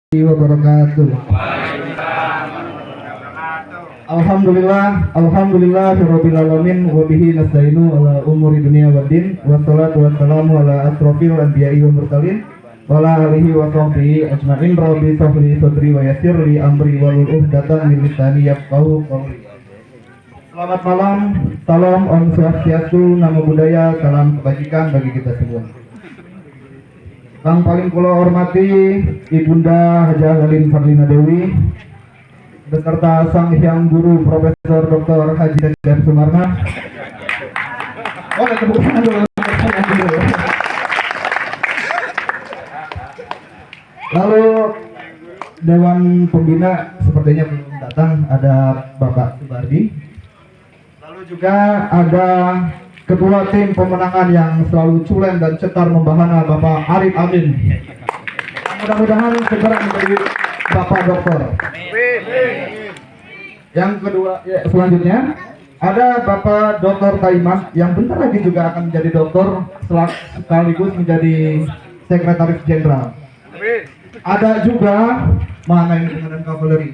wabarakatuh. Alhamdulillahirabbil alamin wa bihi nasta'inu ala umuri dunya waddin wassalatu wassalamu ala asrofil anbiya'i wal mursalin wa ala alihi wa sahbihi ajma'in. Rabbi shrah li sadri wa yassir li amri wahlul 'uqdatam min lisani yafqahu qawli. Selamat malam, salam Om Swastiastu, Namo Buddhaya, salam kebajikan bagi kita semua. Yang paling kula hormati Ibunda Hajah Lelin Fardina Dewi beserta Sang Hyang Guru Profesor Dr. Haji Dedem Sumarna. Oh, tepuk tangan dulu. Lalu Dewan Pembina sepertinya belum datang, ada Bapak Subardi. Lalu juga ada Ketua Tim Pemenangan yang selalu culen dan cetar membahana Bapak Arif Amin. Mudah-mudahan segera menjadi Bapak Doktor. Yang kedua, selanjutnya ada Bapak Dr. Taiman yang bentar lagi juga akan menjadi doktor sekaligus menjadi Sekretaris Jenderal. Ada juga mana ini Komandan Kavaleri,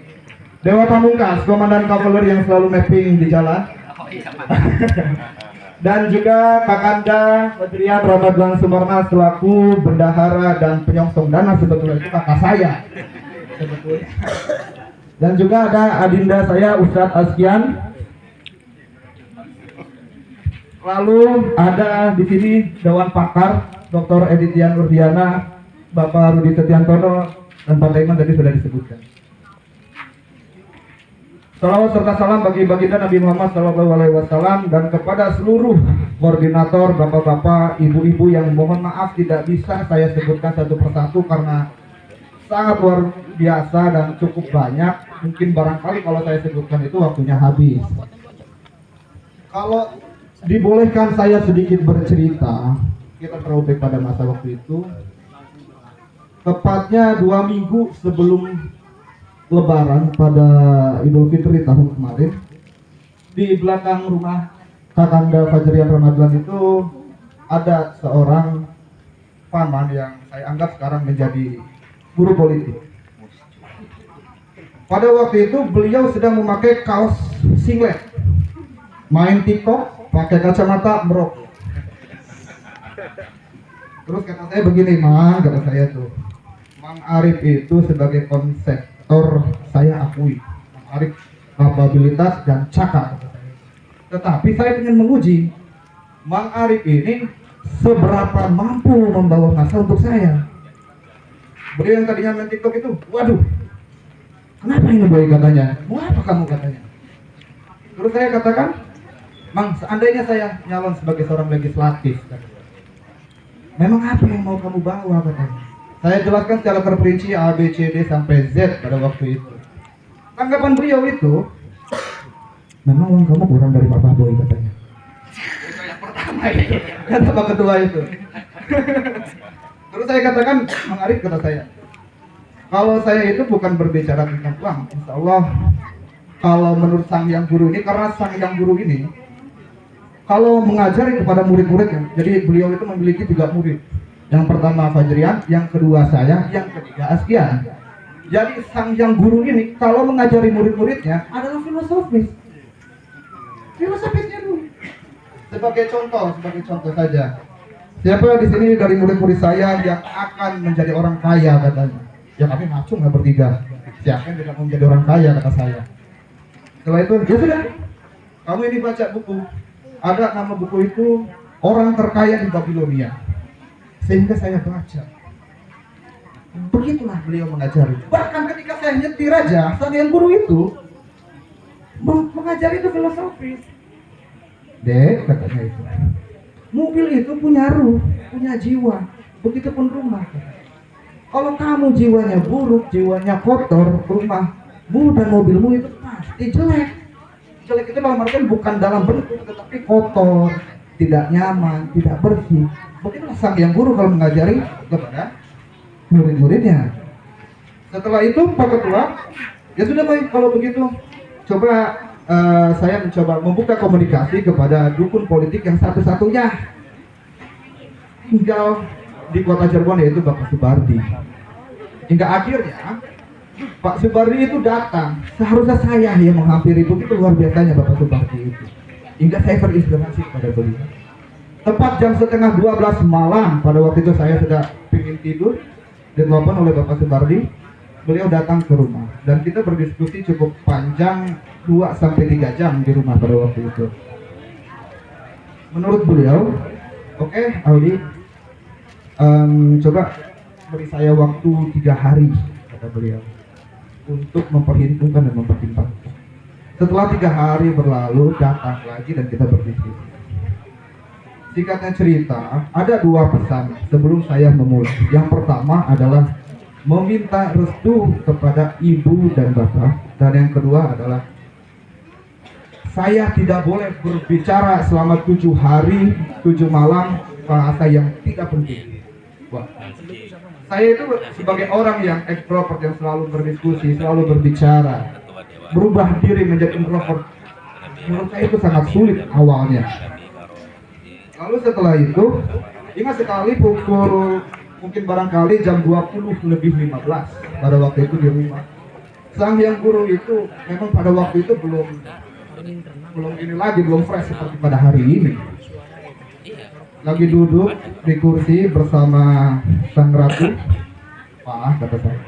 Dewa Pamungkas, Komandan Kavaleri yang selalu mapping di jalan. Dan juga Kakanda Fajrian Ramadhan Sumarna selaku bendahara dan penyongsong dana, sebetulnya itu kakak saya sebetulnya. Dan juga ada adinda saya Ustadz Askian. Lalu ada di sini Dewan Pakar Dr. Edithian Urdiana, Bapak Rudi Setiantono, dan Pak Taiman tadi sudah disebutkan. Salawat serta salam bagi baginda Nabi Muhammad SAW dan kepada seluruh koordinator, bapak-bapak, ibu-ibu yang mohon maaf tidak bisa saya sebutkan satu persatu karena sangat luar biasa dan cukup banyak. Mungkin barangkali kalau saya sebutkan itu waktunya habis. Kalau dibolehkan saya sedikit bercerita, kita terobek pada masa waktu itu. Tepatnya 2 minggu sebelum Lebaran pada Idul Fitri tahun kemarin, di belakang rumah Kakanda Fajrian Ramadhan itu ada seorang paman yang saya anggap sekarang menjadi guru politik. Pada waktu itu beliau sedang memakai kaos singlet, main TikTok, pakai kacamata, merokok. Terus kata saya begini, kata saya tuh, Mang Arif itu sebagai konsep saya akui Arif kapabilitas dan cakap, tetapi saya ingin menguji Mang Arif ini seberapa mampu membawa masa untuk saya. Beliau yang tadinya main TikTok itu, waduh, kenapa ini boy katanya, mau apa kamu katanya. Terus saya katakan, Mang, seandainya saya nyalon sebagai seorang legislatif, memang apa yang mau kamu bawa katanya. Saya jelaskan secara terperinci A, B, C, D sampai Z pada waktu itu. Tanggapan beliau itu, memang uang kamu kurang dari Pak Boy katanya. Itu yang pertama itu, kata Pak Ketua itu. Terus saya katakan, Mang Arif, kata saya, kalau saya itu bukan berbicara tentang uang, insya Allah kalau menurut Sang Hyang Guru ini, karena Sang Hyang Guru ini kalau mengajari kepada murid-muridnya, jadi beliau itu memiliki 3 murid. Yang pertama Fajrian, yang kedua saya, yang ketiga Askian. Jadi Sang Hyang Guru ini kalau mengajari murid-muridnya adalah filosofisnya dulu. Sebagai contoh saja. Siapa di sini dari murid-murid saya yang akan menjadi orang kaya katanya? Ya kami ngacung nggak bertiga. Siapa yang tidak mau menjadi orang kaya kata saya. Setelah itu, ya sudah. Kamu ini baca buku. Ada nama buku itu Orang Terkaya di Babilonia. Sehingga saya baca. Begitulah beliau mengajari. Bahkan ketika saya nyetir aja, Sang Hyang Guru itu mengajari itu filosofis. Dek, katanya itu, mobil itu punya ruh, punya jiwa. Begitupun rumah. Kalau kamu jiwanya buruk, jiwanya kotor, rumahmu dan mobilmu itu pasti jelek. Jelek itu dalam artian bukan dalam bentuk, tetapi kotor, tidak nyaman, tidak bersih. Begitulah Sang Hyang Guru kalau mengajari kepada murid-muridnya. Setelah itu Pak Ketua, ya sudah baik kalau begitu. Coba saya mencoba membuka komunikasi kepada dukun politik yang satu-satunya tinggal di Kota Cirebon, yaitu Bapak Subardi. Hingga akhirnya Pak Subardi itu datang. Seharusnya saya yang menghampiri, begitu luar biasanya Bapak Subardi itu. Hingga saya terinspirasi pada beliau. Tepat jam setengah 12 malam, pada waktu itu saya sudah ingin tidur, ditelepon oleh Bapak Subardi. Beliau datang ke rumah dan kita berdiskusi cukup panjang 2-3 jam di rumah pada waktu itu. Menurut beliau, oke, Audi, coba beri saya waktu 3 hari, kata beliau, untuk memperhitungkan dan mempertimbangkan. Setelah 3 hari berlalu, datang lagi dan kita berdiskusi. Singkatnya cerita, ada 2 pesan sebelum saya memulai. Yang pertama adalah meminta restu kepada ibu dan bapak, dan yang kedua adalah saya tidak boleh berbicara selama 7 hari 7 malam bahasa yang tidak penting. Wah. Saya itu sebagai orang yang ekstrovert, yang selalu berdiskusi, selalu berbicara, berubah diri menjadi introvert, menurut saya itu sangat sulit awalnya. Lalu setelah itu, ingat sekali pukul mungkin barangkali jam 20:15 pada waktu itu di rumah. Sang Hyang Guru itu memang pada waktu itu belum ini lagi, belum fresh seperti pada hari ini. Lagi duduk di kursi bersama Sang Ratu. Pak, kata saya,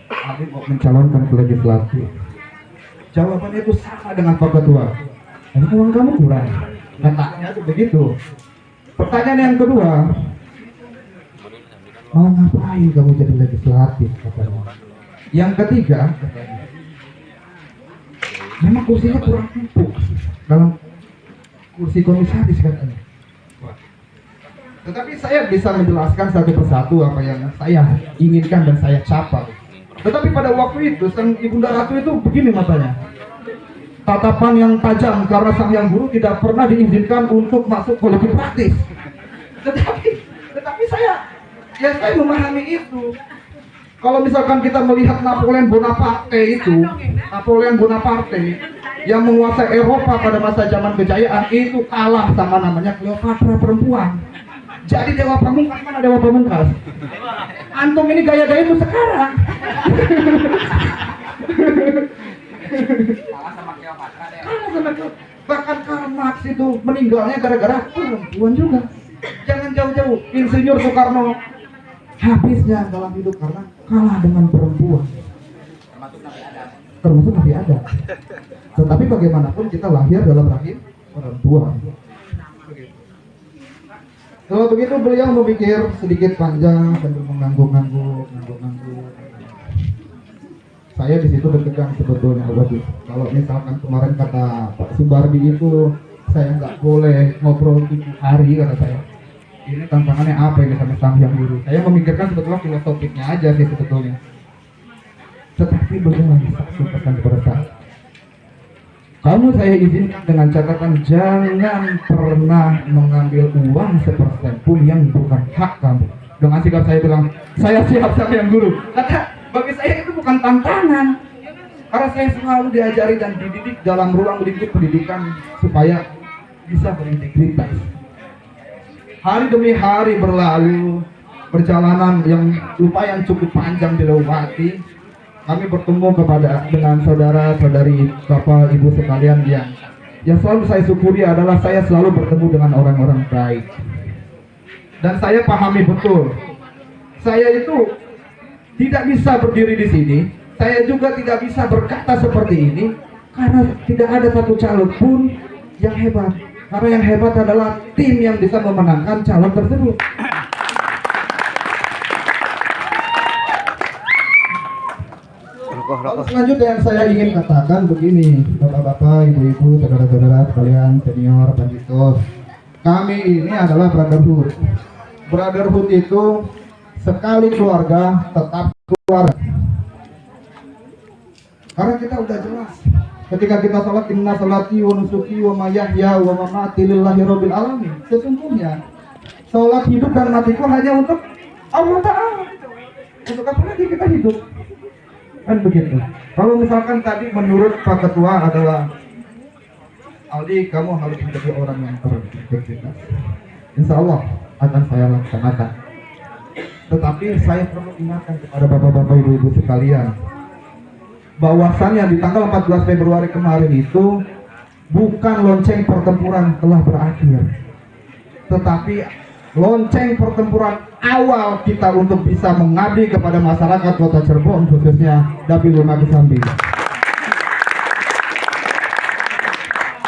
aku mau mencalonkan ke legislatif. Jawabannya itu sama dengan Pak Ketua. Ini uang kamu kurang. Katanya itu begitu. Pertanyaan yang kedua, mau ngapain kamu jadi legislatif, katanya. Yang ketiga, katanya, memang kursinya kurang empuk dalam kursi komisaris, katanya. Tetapi saya bisa menjelaskan satu persatu apa yang saya inginkan dan saya capai. Tetapi pada waktu itu Sang Ibunda Ratu itu begini matanya, tatapan yang tajam, karena Sang Hyang Guru tidak pernah diizinkan untuk masuk politik praktis. Tetapi saya memahami itu. Kalau misalkan kita melihat Napoleon Bonaparte yang menguasai Eropa pada masa zaman kejayaan itu kalah sama namanya Cleopatra perempuan. Jadi Dewa Pamungkas, mana Dewa Pamungkas? Antum ini gaya-gaya itu sekarang. Kalah sama Cleopatra. Bahkan Karl Marx itu meninggalnya gara-gara perempuan juga. Jangan jauh-jauh, Insinyur Soekarno habisnya dalam hidup karena kalah dengan perempuan. Termasuk Nabi Adam. Tetapi bagaimanapun kita lahir dalam rahim perempuan. Kalau begitu beliau memikir sedikit panjang sambil mengangguk-angguk. Saya di situ deg-degan sebetulnya. Waduh, kalau misalkan kemarin kata Pak Subardi itu saya nggak boleh ngobrol 7 hari, kata saya. Ini tantangannya apa ini sama Sang Hyang Guru? Saya memikirkan sebetulnya filosofiknya aja sih sebetulnya. Tetapi beliau lagi satu pesan kepada saya. Kamu saya izinkan dengan catatan jangan pernah mengambil uang sepersen pun yang bukan hak kamu. Dengan sikap saya bilang, saya siap Sang Hyang Guru. Kata, bagi saya itu bukan tantangan. Karena saya selalu diajari dan dididik dalam ruang lingkup pendidikan supaya bisa berintegritas. Hari demi hari berlalu, perjalanan yang lumayan cukup panjang dilewati. Kami bertemu dengan saudara-saudari, Bapak, Ibu sekalian yang selalu saya syukuri adalah saya selalu bertemu dengan orang-orang baik. Dan saya pahami betul, saya itu tidak bisa berdiri di sini, saya juga tidak bisa berkata seperti ini karena tidak ada satu calon pun yang hebat. Karena yang hebat adalah tim yang bisa memenangkan calon tersebut. Selanjutnya yang saya ingin katakan begini, bapak-bapak, ibu-ibu, saudara-saudara sekalian, senior, banditos, kami ini adalah brotherhood. Brotherhood itu sekali keluarga tetap keluarga. Karena kita udah jelas, ketika kita sholat, inna sholati wa nusuki wa mahyaya wa mamati lillahi rabbil alamin. Sesungguhnya sholat, hidup dan matiku hanya untuk Allah Ta'ala. Untuk apa lagi kita hidup? Kan begitu. Kalau misalkan tadi menurut Pak Ketua adalah Aldi, kamu harus menjadi orang yang berintegritas, insya Allah akan saya laksanakan. Tetapi saya perlu ingatkan kepada bapak-bapak, ibu-ibu sekalian, bahwasannya di tanggal 14 Februari kemarin itu bukan lonceng pertempuran telah berakhir, tetapi lonceng pertempuran awal kita untuk bisa mengabdi kepada masyarakat Kota Cirebon, khususnya Dapil 5 Kesambi.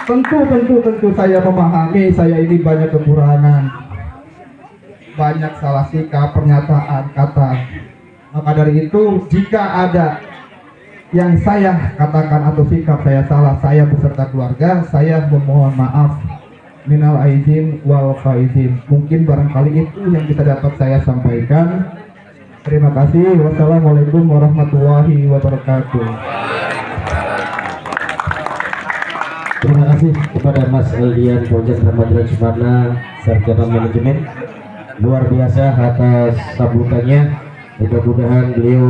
Tentu saya memahami saya ini banyak kekurangan, banyak salah sikap, pernyataan, kata. Maka dari itu, jika ada yang saya katakan atau sikap saya salah, saya beserta keluarga, saya memohon maaf. Minal aidin wal faizin. Mungkin barangkali itu yang bisa dapat saya sampaikan. Terima kasih. Wassalamualaikum warahmatullahi wabarakatuh. Terima kasih kepada Mas Eldian Project Ramadhan Sumarna, Sarjana Manajemen, luar biasa atas sambutannya. Mudah-mudahan beliau